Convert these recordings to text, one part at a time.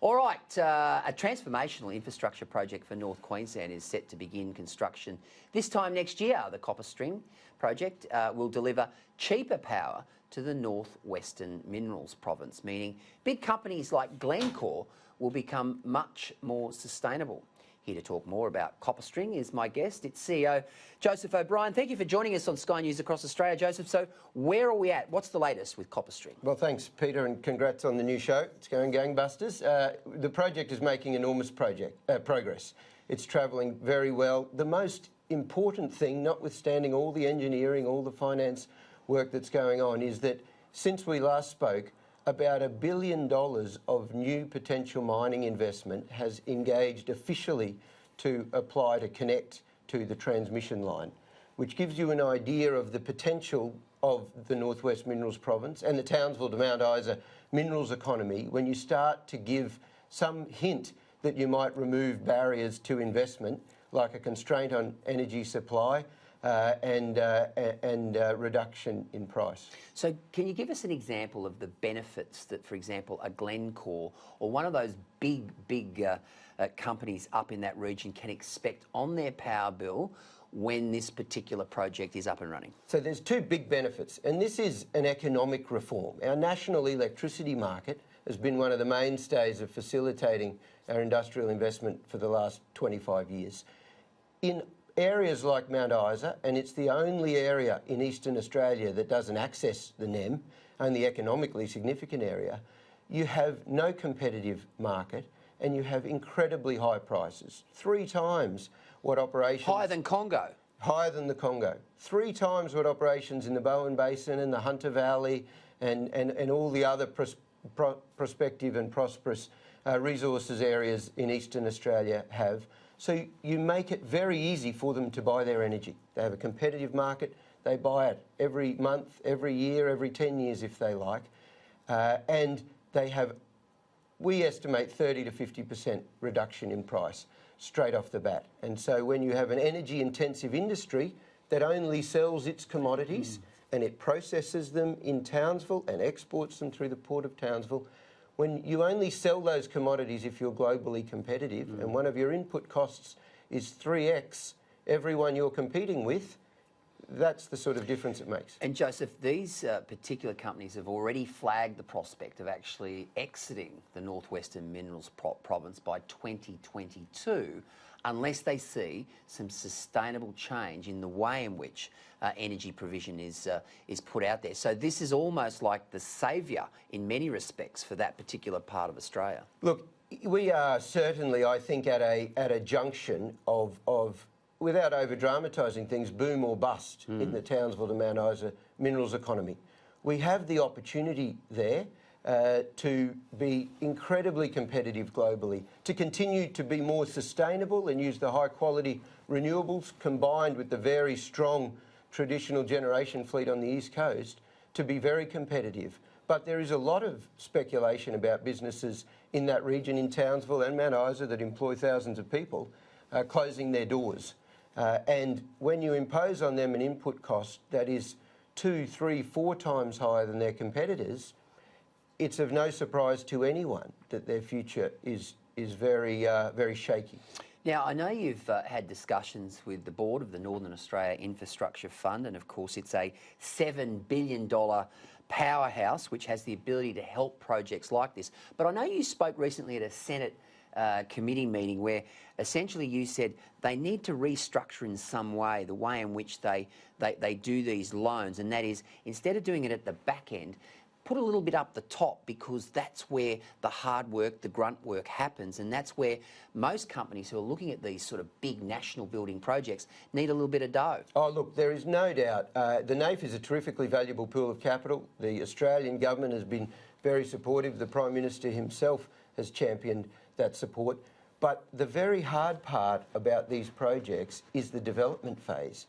All right, a transformational infrastructure project for North Queensland is set to begin construction this time next year. The Copperstring project will deliver cheaper power to the Northwestern Minerals Province, meaning big companies like Glencore will become much more sustainable. Here to talk more about Copperstring is my guest, its CEO, Joseph O'Brien. Thank you for joining us on Sky News Across Australia, Joseph. So where are we at? What's the latest with Copperstring? Well, thanks, Peter, and congrats on the new show. It's going gangbusters. The project is making enormous progress. It's travelling very well. The most important thing, notwithstanding all the engineering, all the finance work that's going on, is that since we last spoke, about $1 billion of new potential mining investment has engaged officially to apply to connect to the transmission line, which gives you an idea of the potential of the Northwest Minerals Province and the Townsville to Mount Isa minerals economy when you start to give some hint that you might remove barriers to investment, like a constraint on energy supply, and reduction in price. So can you give us an example of the benefits that, for example, a Glencore or one of those big companies up in that region can expect on their power bill when this particular project is up and running? So there's two big benefits, and this is an economic reform. Our national electricity market has been one of the mainstays of facilitating our industrial investment for the last 25 years. In areas like Mount Isa, and it's the only area in Eastern Australia that doesn't access the NEM, only economically significant area, you have no competitive market and you have incredibly high prices. 3 times what operations... Higher than Congo? Higher than the Congo. 3 times what operations in the Bowen Basin and the Hunter Valley and all the other prospective and prosperous resources areas in Eastern Australia have. So you make it very easy for them to buy their energy. They have a competitive market. They buy it every month, every year, every 10 years if they like. And they have, we estimate, 30 to 50% reduction in price straight off the bat. And so when you have an energy-intensive industry that only sells its commodities and it processes them in Townsville and exports them through the port of Townsville, when you only sell those commodities if you're globally competitive and one of your input costs is 3x everyone you're competing with, that's the sort of difference it makes. And Joseph, these particular companies have already flagged the prospect of actually exiting the Northwestern Minerals Province by 2022 unless they see some sustainable change in the way in which energy provision is put out there. So this is almost like the saviour in many respects for that particular part of Australia. Look, we are certainly, I think, at a junction of without over-dramatising things, boom or bust in the Townsville to Mount Isa minerals economy. We have the opportunity there to be incredibly competitive globally, to continue to be more sustainable and use the high-quality renewables combined with the very strong traditional generation fleet on the East Coast to be very competitive. But there is a lot of speculation about businesses in that region, in Townsville and Mount Isa, that employ thousands of people, closing their doors. And when you impose on them an input cost that is 2, 3, 4 times higher than their competitors, it's of no surprise to anyone that their future is very, very shaky. Now, I know you've had discussions with the board of the Northern Australia Infrastructure Fund, and of course it's a $7 billion powerhouse which has the ability to help projects like this. But I know you spoke recently at a Senate committee meeting where essentially you said they need to restructure in some way the way in which they do these loans, and that is, instead of doing it at the back end, put a little bit up the top, because that's where the hard work, the grunt work happens, and that's where most companies who are looking at these sort of big national building projects need a little bit of dough. Oh, look, there is no doubt. The NAIF is a terrifically valuable pool of capital. The Australian government has been very supportive. The Prime Minister himself has championed that support. But the very hard part about these projects is the development phase.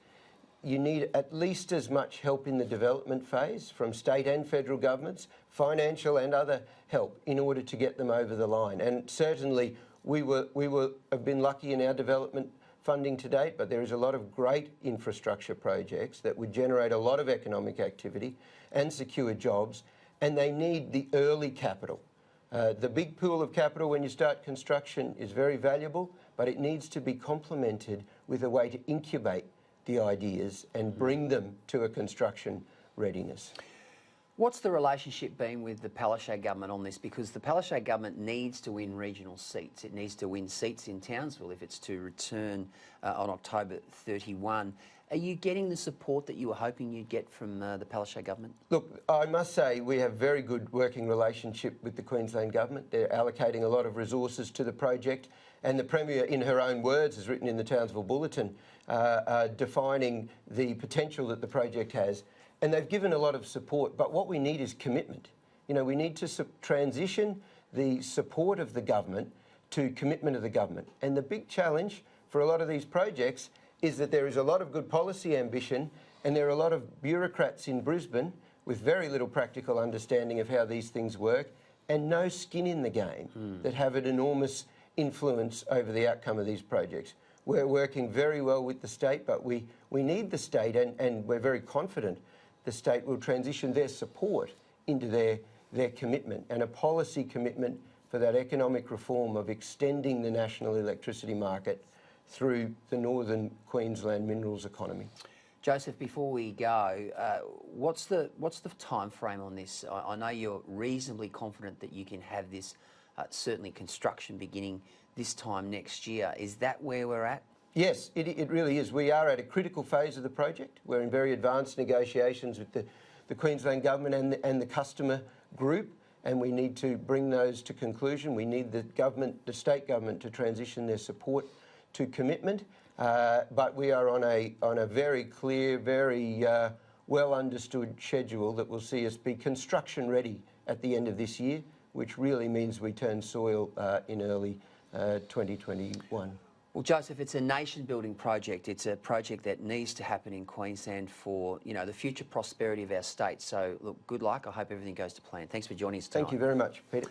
You need at least as much help in the development phase from state and federal governments, financial and other help, in order to get them over the line. And certainly we have been lucky in our development funding to date, but there is a lot of great infrastructure projects that would generate a lot of economic activity and secure jobs, and they need the early capital. The big pool of capital when you start construction is very valuable, but it needs to be complemented with a way to incubate the ideas and bring them to a construction readiness. What's the relationship been with the Palaszczuk government on this? Because the Palaszczuk government needs to win regional seats. It needs to win seats in Townsville if it's to return on October 31. Are you getting the support that you were hoping you'd get from the Palaszczuk government? Look, I must say we have very good working relationship with the Queensland government. They're allocating a lot of resources to the project, and the Premier, in her own words, has written in the Townsville Bulletin, defining the potential that the project has. And they've given a lot of support, but what we need is commitment. You know, we need to transition the support of the government to commitment of the government. And the big challenge for a lot of these projects is that there is a lot of good policy ambition and there are a lot of bureaucrats in Brisbane with very little practical understanding of how these things work and no skin in the game that have an enormous influence over the outcome of these projects. We're working very well with the state, but we need the state, and we're very confident the state will transition their support into their commitment and a policy commitment for that economic reform of extending the national electricity market through the Northern Queensland minerals economy. Joseph, before we go, what's the time frame on this? I know you're reasonably confident that you can have this, certainly construction beginning this time next year. Is that where we're at? Yes, it really is. We are at a critical phase of the project. We're in very advanced negotiations with the Queensland government and the customer group, and we need to bring those to conclusion. We need the state government to transition their support to commitment, but we are on a very clear, very well understood schedule that will see us be construction ready at the end of this year, which really means we turn soil in early 2021. Well, Joseph, it's a nation-building project. It's a project that needs to happen in Queensland for, you know, the future prosperity of our state. So, look, good luck. I hope everything goes to plan. Thanks for joining us tonight. Thank you very much, Peter.